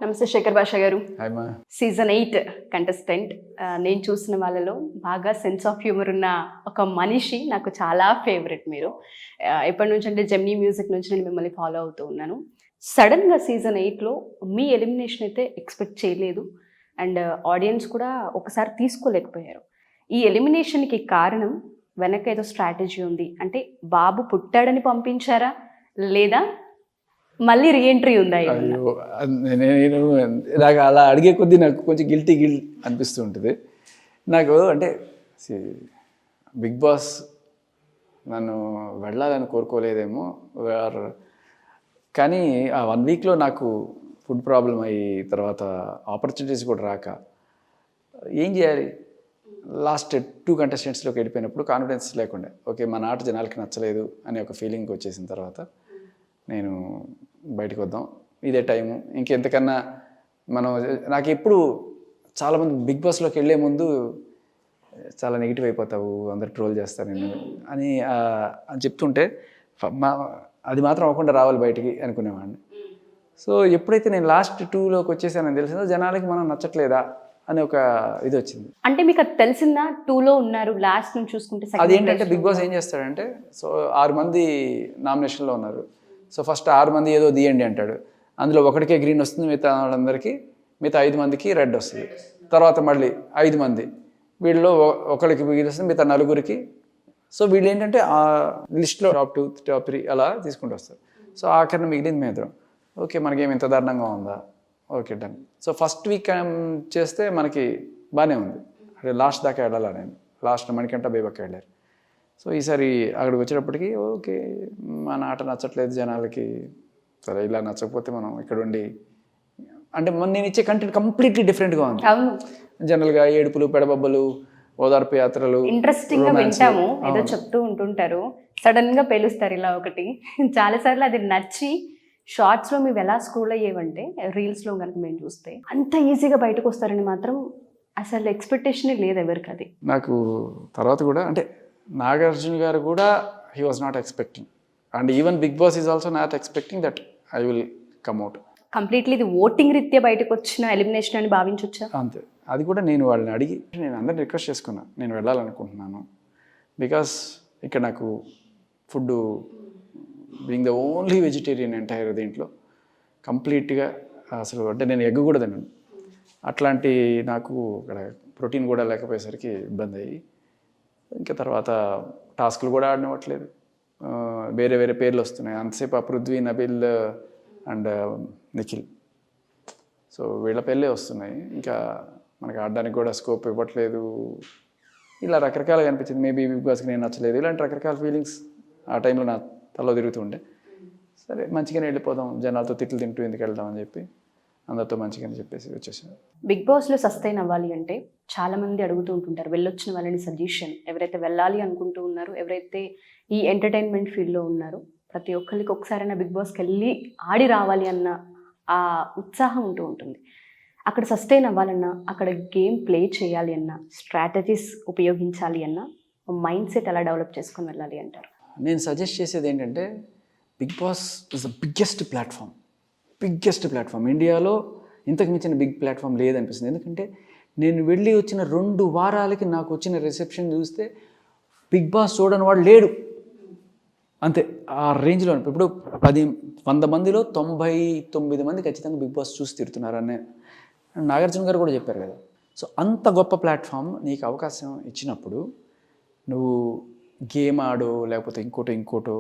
నమస్తే శేఖర్ భాష గారు. హాయ్ మా. Season 8 contestant. నేను చూసిన వాళ్ళలో బాగా సెన్స్ ఆఫ్ హ్యూమర్ ఉన్న ఒక మనిషి నాకు చాలా ఫేవరెట్ మీరు. ఎప్పటి నుంచి అంటే జెమినీ మ్యూజిక్ నుంచి నేను మిమ్మల్ని ఫాలో అవుతూ ఉన్నాను. సడన్గా సీజన్ 8లో మీ ఎలిమినేషన్ అయితే ఎక్స్పెక్ట్ చేయలేదు అండ్ ఆడియన్స్ కూడా ఒకసారి తీసుకోలేకపోయారు. ఈ ఎలిమినేషన్కి కారణం వెనక ఏదో స్ట్రాటజీ ఉంది అంటే బాబు పుట్టాడని పంపించారా లేదా మళ్ళీ రీఎంట్రీ ఉందా? అయ్యో, నేను నాకు అలా అడిగే కొద్దీ నాకు కొంచెం గిల్టీ అనిపిస్తూ ఉంటుంది. నాకు అంటే బిగ్ బాస్ నన్ను వెళ్ళాలని కోరుకోలేదేమో, కానీ ఆ 1 వీక్లో నాకు ఫుడ్ ప్రాబ్లం అయ్యి తర్వాత ఆపర్చునిటీస్ కూడా రాక ఏం చేయాలి, లాస్ట్ 2 కంటెస్టెంట్స్లోకి వెళ్ళిపోయినప్పుడు కాన్ఫిడెన్స్ లేకుండా ఓకే మన ఆట జనాలకి నచ్చలేదు అనే ఒక ఫీలింగ్ వచ్చేసిన తర్వాత నేను బయటకు వద్దాం, ఇదే టైము, ఇంకెంతకన్నా మనం నాకు ఎప్పుడు చాలామంది బిగ్ బాస్లోకి వెళ్ళే ముందు చాలా నెగిటివ్ అయిపోతావు, అందరు ట్రోల్ చేస్తారు నేను అని చెప్తుంటే అది మాత్రం అవ్వకుండా రావాలి బయటికి అనుకునేవాడిని. సో ఎప్పుడైతే నేను లాస్ట్ 2లోకి వచ్చేసానని తెలిసిందో జనాలకి మనం నచ్చట్లేదా అని ఒక ఇది వచ్చింది. అంటే మీకు అది తెలిసిందా 2లో ఉన్నారు లాస్ట్ నుంచి చూసుకుంటే? అదేంటంటే బిగ్ బాస్ ఏం చేస్తాడంటే, సో 6 మంది నామినేషన్లో ఉన్నారు, సో ఫస్ట్ 6 మంది ఏదో తీయండి అంటాడు, అందులో ఒకటికే గ్రీన్ వస్తుంది, మిగతా వాళ్ళందరికీ మిగతా 5 మందికి రెడ్ వస్తుంది. తర్వాత మళ్ళీ 5 మంది వీళ్ళలో ఒకరికి గ్రీన్ వస్తుంది, మిగతా 4కి. సో వీళ్ళు ఏంటంటే ఆ లిస్ట్లో టాప్ 2 టాప్ 3 అలా తీసుకుంటూ వస్తారు. సో ఆఖరిని మిగిలింది మేద్రం. ఓకే మనకేం ఇంత దారుణంగా ఉందా, okay done. So first week చేస్తే మనకి బాగానే ఉంది, అంటే లాస్ట్ దాకా వెళ్ళాలా, నేను లాస్ట్ మణికంఠ బేబక్క వెళ్ళారు. సో ఈసారి అక్కడికి వచ్చేటప్పటికి ఓకే మన ఆట నచ్చట్లేదు జనాలకి, సరే ఇలా నచ్చకపోతే మనం ఇక్కడ ఉండి అంటే నేను ఇచ్చే కంటెంట్ కంప్లీట్లీ డిఫరెంట్గా ఉంది. జనరల్గా ఏడుపులు పెడబబ్బలు ఓదార్పు యాత్రలు ఇంట్రెస్టింగ్గా వింటాము, ఏదో చెప్తూ ఉంటుంటారు, సడన్గా పేలుస్తారు ఇలా ఒకటి. చాలాసార్లు అది నచ్చి షార్ట్స్లో మేము ఎలా స్క్రోల్ అయ్యేవంటే రీల్స్లో కనుక మేము చూస్తే అంత ఈజీగా బయటకు వస్తారని మాత్రం అసలు ఎక్స్పెక్టేషనే లేదు ఎవరికి. అది నాకు తర్వాత కూడా అంటే నాగార్జున గారు కూడా he was not expecting, and even Bigg Boss is also not expecting that I will come out. Completely ఇది ఓటింగ్ రీత్యా బయటకు వచ్చిన ఎలిమినేషన్ అని భావించవచ్చా? అంతే. అది కూడా నేను వాళ్ళని అడిగి నేను అందరిని రిక్వెస్ట్ చేసుకున్నా, నేను వెళ్ళాలనుకుంటున్నాను బికాస్ ఇక్కడ నాకు food being the only vegetarian entire దీంట్లో కంప్లీట్గా అసలు అంటే నేను ఎగ్ కూడా తిన్నాను, అట్లాంటి నాకు ఇక్కడ ప్రోటీన్ కూడా లేకపోయేసరికి ఇబ్బంది అయ్యి ఇంకా తర్వాత టాస్క్లు కూడా ఆడనివ్వట్లేదు, వేరే వేరే పేర్లు వస్తున్నాయి. అంతసేపు ఆ పృథ్వీ, నబిల్ అండ్ నిఖిల్, సో వీళ్ళ పేర్లే వస్తున్నాయి, ఇంకా మనకి ఆడడానికి కూడా స్కోప్ ఇవ్వట్లేదు. ఇలా రకరకాలుగా అనిపించింది. మేబీ బిగ్ బాస్కి నేను నచ్చలేదు, ఇలాంటి రకరకాల ఫీలింగ్స్ ఆ టైంలో నా తలలో తిరుగుతుండే. సరే మంచిగానే వెళ్ళిపోదాం, జనాలతో తిట్లు తింటూ ఎందుకు వెళ్దాం అని చెప్పి అందరితో మంచిగానే చెప్పేసి వచ్చేసాను. బిగ్ బాస్లో సస్టైన్ అవ్వాలి అంటే చాలామంది అడుగుతూ ఉంటుంటారు, వెళ్ళొచ్చిన వాళ్ళని సజెషన్, ఎవరైతే వెళ్ళాలి అనుకుంటూ ఉన్నారో, ఎవరైతే ఈ ఎంటర్టైన్మెంట్ ఫీల్డ్లో ఉన్నారో ప్రతి ఒక్కరికి ఒకసారైనా బిగ్ బాస్కి వెళ్ళి ఆడి రావాలి అన్న ఆ ఉత్సాహం ఉంటూ ఉంటుంది. అక్కడ సస్టైన్ అవ్వాలన్నా, అక్కడ గేమ్ ప్లే చేయాలి అన్నా, స్ట్రాటజీస్ ఉపయోగించాలి అన్నా మైండ్ సెట్ ఎలా డెవలప్ చేసుకొని వెళ్ళాలి అంటారు? నేను సజెస్ట్ చేసేది ఏంటంటే Bigg Boss is the biggest platform. ఇండియాలో ఇంతకు మించిన బిగ్ ప్లాట్ఫామ్ లేదనిపిస్తుంది. ఎందుకంటే నేను వెళ్ళి వచ్చిన 2 వారాలకి నాకు వచ్చిన రిసెప్షన్ చూస్తే బిగ్ బాస్ చూడని వాడు లేడు, అంతే. ఆ రేంజ్లో ఇప్పుడు 100 మందిలో 99 మంది ఖచ్చితంగా బిగ్ బాస్ చూసి తిడుతున్నారనే నాగార్జున గారు కూడా చెప్పారు కదా. సో అంత గొప్ప ప్లాట్ఫామ్ నీకు అవకాశం ఇచ్చినప్పుడు నువ్వు గేమ్ ఆడో లేకపోతే ఇంకోటో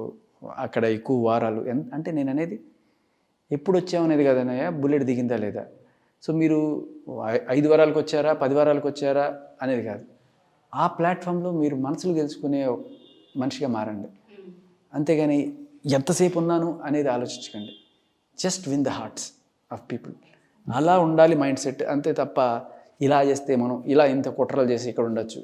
అక్కడ ఎక్కువ వారాలు అంటే నేను అనేది ఎప్పుడు వచ్చామనేది కదనయ్య, బుల్లెట్ దిగిందా లేదా. సో మీరు 5 వారాలకు వచ్చారా 10 వారాలకు వచ్చారా అనేది కాదు, ఆ ప్లాట్ఫామ్లో మీరు మనసులు గెలుచుకునే మనిషిగా మారండి, అంతేగాని ఎంతసేపు ఉన్నాను అనేది ఆలోచించకండి. Just win the hearts of people, అలా ఉండాలి మైండ్ సెట్, అంతే తప్ప ఇలా చేస్తే మనం ఇలా ఇంత కుట్రలు చేసి ఇక్కడ ఉండొచ్చు.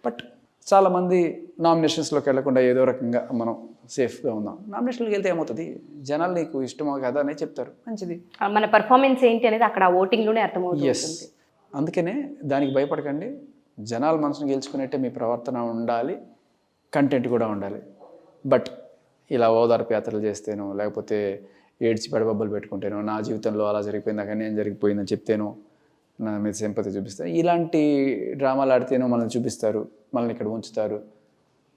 బట్ చాలామంది నామినేషన్స్లోకి వెళ్లకుండా ఏదో రకంగా మనం సేఫ్గా ఉందాం. నామినేషన్కి వెళ్తే ఏమవుతుంది, జనాలు నీకు ఇష్టమో కదా అని చెప్తారు, మంచిది, మన పర్ఫార్మెన్స్ ఏంటి అనేది అక్కడ ఓటింగ్లోనే అర్థమవుతుంది. ఎస్, అందుకనే దానికి భయపడకండి. జనాల మనసును గెలుచుకునేట్టే మీ ప్రవర్తన ఉండాలి, కంటెంట్ కూడా ఉండాలి. బట్ ఇలా ఓదార్పు యాత్రలు చేస్తేనో లేకపోతే ఏడ్చి పెడబబ్బలు పెట్టుకుంటేనో, నా జీవితంలో అలా జరిగిపోయింది, నాకు అన్యాయం జరిగిపోయిందని చెప్తేనో నా మీద సింపతి చూపిస్తారు. ఇలాంటి డ్రామాలు ఆడితేనో మనల్ని చూపిస్తారు, మనల్ని ఇక్కడ ఉంచుతారు.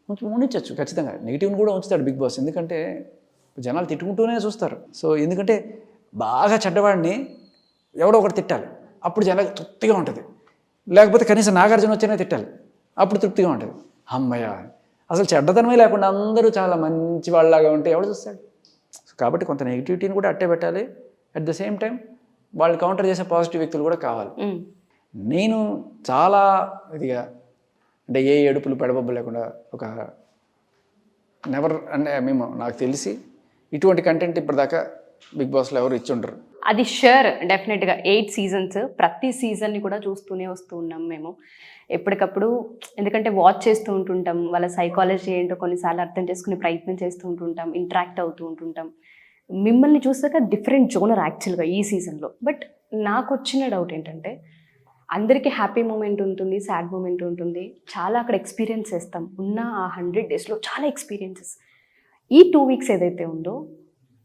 ఉంచచ్చు ఖచ్చితంగా. నెగిటివ్ని కూడా ఉంచుతాడు బిగ్ బాస్, ఎందుకంటే జనాలు తిట్టుకుంటూనే చూస్తారు. సో ఎందుకంటే బాగా చెడ్డవాడిని ఎవడో ఒకటి తిట్టాలి, అప్పుడు జనాలు తృప్తిగా ఉంటుంది. లేకపోతే కనీసం నాగార్జున వచ్చినా తిట్టాలి, అప్పుడు తృప్తిగా ఉంటుంది. అమ్మయ్య, అసలు చెడ్డతనమే లేకుండా అందరూ చాలా మంచి వాళ్ళలాగా ఉంటే ఎవడు చూస్తాడు? కాబట్టి కొంత నెగిటివిటీని కూడా అట్టే పెట్టాలి. అట్ ద సేమ్ టైం వాళ్ళు కౌంటర్ చేసే పాజిటివ్ వ్యక్తులు కూడా కావాలి. నేను చాలా ఇదిగా అంటే ఏ ఏడుపులు పెడబొబ్బు లేకుండా ఒక నెవర్ అంటే మేము నాకు తెలిసి ఇటువంటి కంటెంట్ ఇప్పటిదాకా బిగ్ బాస్లో ఎవరు ఇచ్చి ఉండరు. అది షూర్, డెఫినెట్గా 8 సీజన్స్, ప్రతి సీజన్ని కూడా చూస్తూనే వస్తూ ఉన్నాం మేము ఎప్పటికప్పుడు. ఎందుకంటే వాచ్ చేస్తూ ఉంటుంటాం, వాళ్ళ సైకాలజీ ఏంటో కొన్నిసార్లు అర్థం చేసుకునే ప్రయత్నం చేస్తూ ఉంటుంటాం, ఇంటరాక్ట్ అవుతూ ఉంటుంటాం. మిమ్మల్ని చూసాక డిఫరెంట్ జోనర్ యాక్చువల్గా ఈ సీజన్లో. బట్ నాకు వచ్చిన డౌట్ ఏంటంటే, అందరికీ హ్యాపీ మూమెంట్ ఉంటుంది, సాడ్ మూమెంట్ ఉంటుంది, చాలా అక్కడ ఎక్స్పీరియన్స్ చేస్తాం. ఉన్న ఆ 100 డేస్లో చాలా ఎక్స్పీరియన్సెస్. ఈ 2 వీక్స్ ఏదైతే ఉందో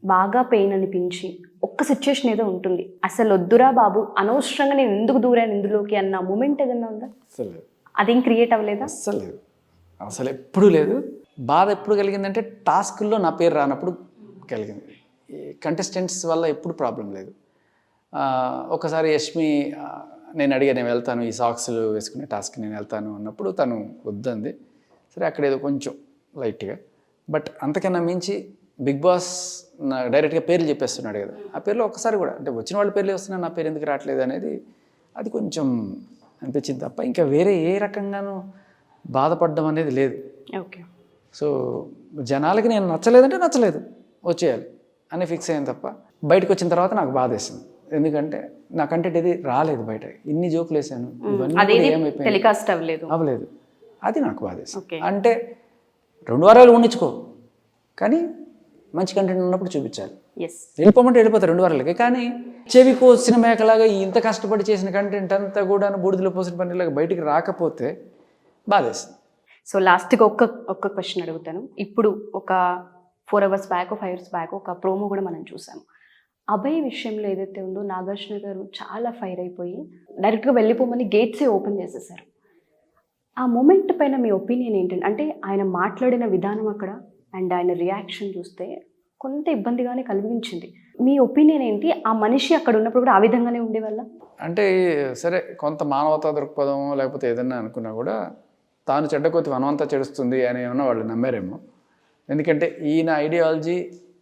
బాగా పెయిన్ అనిపించి ఒక్క సిచ్యువేషన్ ఏదో ఉంటుంది, అసలు వద్దురా బాబు, అనవసరంగా నేను ఎందుకు దూరాను ఇందులోకి అన్న మూమెంట్ ఏదన్నా ఉందా? అసలు అదేం క్రియేట్ అవ్వలేదా? అస్సలు లేదు, అసలు ఎప్పుడూ లేదు. బాధ ఎప్పుడు కలిగిందంటే టాస్క్లో నా పేరు రానప్పుడు కలిగింది. కంటెస్టెంట్స్ వల్ల ఎప్పుడు ప్రాబ్లం లేదు. ఒకసారి యష్మి నేను అడిగా, నేను వెళ్తాను, ఈ సాక్స్లు వేసుకునే టాస్క్ నేను వెళ్తాను అన్నప్పుడు తను వద్దంది. సరే అక్కడ ఏదో కొంచెం లైట్గా, బట్ అంతకన్నా మించి బిగ్ బాస్ నా డైరెక్ట్గా పేర్లు చెప్పేస్తున్నాడు కదా, ఆ పేర్లో ఒక్కసారి కూడా అంటే వచ్చిన వాళ్ళ పేర్లే వస్తున్నాయి, నా పేరు ఎందుకు రావట్లేదు అనేది అది కొంచెం అనిపించింది తప్ప ఇంకా వేరే ఏ రకంగానూ బాధపడడం అనేది లేదు. ఓకే. సో జనాలకి నేను నచ్చలేదంటే నచ్చలేదు, వచ్చేయాలి అని ఫిక్స్ అయ్యాను తప్ప బయటకు వచ్చిన తర్వాత నాకు బాధ వేసింది. ఎందుకంటే నా కంటెంట్ ఏది రాలేదు బయట, ఇన్ని జోకులు వేసాను, ఇవన్నీ ఏమైపోయింది అవ్వలేదు, అది నాకు బాధ వేసింది. అంటే 2 వారాలు ఉండించుకో, కానీ మంచి కంటెంట్ ఉన్నప్పుడు చూపించాలి. వెళ్ళిపోమంటే వెళ్ళిపోతారు 2 వారాలకి, కానీ చెవి కోసిన మేకలాగా ఇంత కష్టపడి చేసిన కంటెంట్ అంతా కూడా బూడిదలో పోసిన పనిలాగా బయటికి రాకపోతే బాధేస్తుంది. సో లాస్ట్గా ఒక్క క్వశ్చన్ అడుగుతాను. ఇప్పుడు ఒక 4 అవర్స్ బ్యాక్ 5 అవర్స్ బ్యాక్ ఒక ప్రోమో కూడా మనం చూసాము. అభయ్ విషయంలో ఏదైతే ఉందో నాగార్జున గారు చాలా ఫైర్ అయిపోయి డైరెక్ట్గా వెళ్ళిపోమని గేట్సే ఓపెన్ చేసేసారు. ఆ మూమెంట్ పైన మీ ఒపీనియన్ ఏంటంటే, అంటే ఆయన మాట్లాడిన విధానం అక్కడ అండ్ ఆయన రియాక్షన్ చూస్తే కొంత ఇబ్బందిగానే కలిగించింది. మీ ఒపీనియన్ ఏంటి? ఆ మనిషి అక్కడ ఉన్నప్పుడు కూడా ఆ విధంగానే ఉండేవాళ్ళ? అంటే సరే, కొంత మానవతా దృక్పథం లేకపోతే ఏదన్నా అనుకున్నా కూడా తాను చెడ్డ కొద్ది మనమంతా చెడుస్తుంది అని ఏమన్నా వాళ్ళు నమ్మారేమో. ఎందుకంటే ఈయన ఐడియాలజీ,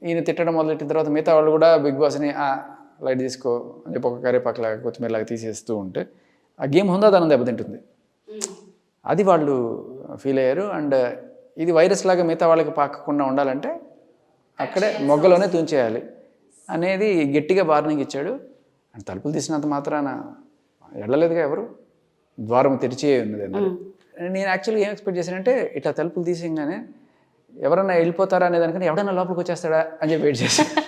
ఈయన తిట్టడం మొదలెట్టిన తర్వాత మిగతా వాళ్ళు కూడా బిగ్ బాస్ని లైట్ తీసుకో అని చెప్పి ఒక కరేపాకులాగా కొత్తిమీరలాగా తీసేస్తూ ఉంటే ఆ గేమ్ హుందాదనం దెబ్బతింటుంది. అది వాళ్ళు ఫీల్ అయ్యారు. అండ్ ఇది వైరస్ లాగా మిగతా వాళ్ళకి పాకకుండా ఉండాలంటే అక్కడే మొగ్గలోనే తుంచేయాలి అనేది గట్టిగా వార్నింగ్ ఇచ్చాడు. అండ్ తలుపులు తీసినంత మాత్రాన వెళ్ళలేదుగా ఎవరు, ద్వారం తెరిచే ఉన్నది అన్నారు. నేను యాక్చువల్గా ఏం ఎక్స్పెక్ట్ చేశానంటే, ఇట్లా తలుపులు తీసేయగానే ఎవరన్నా వెళ్ళిపోతారా అనే దానికన్నా ఎవడన్నా లోపలికి వచ్చేస్తాడా అని చెప్పి వెయిట్ చేశాను.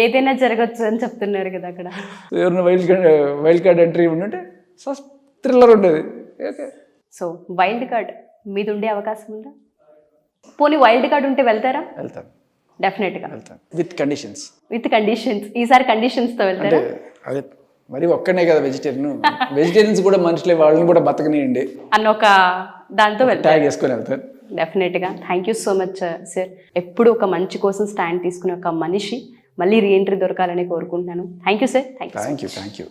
ఏదైనా జరగచ్చు అని చెప్తున్నారు కదా అక్కడ. ఎవరైనా వైల్డ్ కార్డ్ ఎంట్రీ ఉంటే థ్రిల్లర్ ఉండేది. ఓకే, సో వైల్డ్ కార్డ్ మీద ఉండే అవకాశం ఉందా? పోనీ వైల్డ్ కార్డ్ ఉంటే వెళ్తారా? వెళ్తాను, డెఫినెట్గా వెళ్తాను. With conditions. ఈసారి కండిషన్స్తో వెళ్తారా? అదే మరి ఒక్కనే కదా వెజిటేరియన్స్ కూడా మనుషులే, వాళ్ళని కూడా బతకనియండి అన్న ఒక దాంతో ట్యాగ్ వేసుకొని వెళ్తాను. డెఫినెట్గా. Thank you so much sir. ఎప్పుడు ఒక మంచి కోసం స్టాండ్ తీసుకునే ఒక మనిషి మళ్ళీ రీఎంట్రీ దొరకాలని కోరుకుంటున్నాను. Thank you sir. Thank you.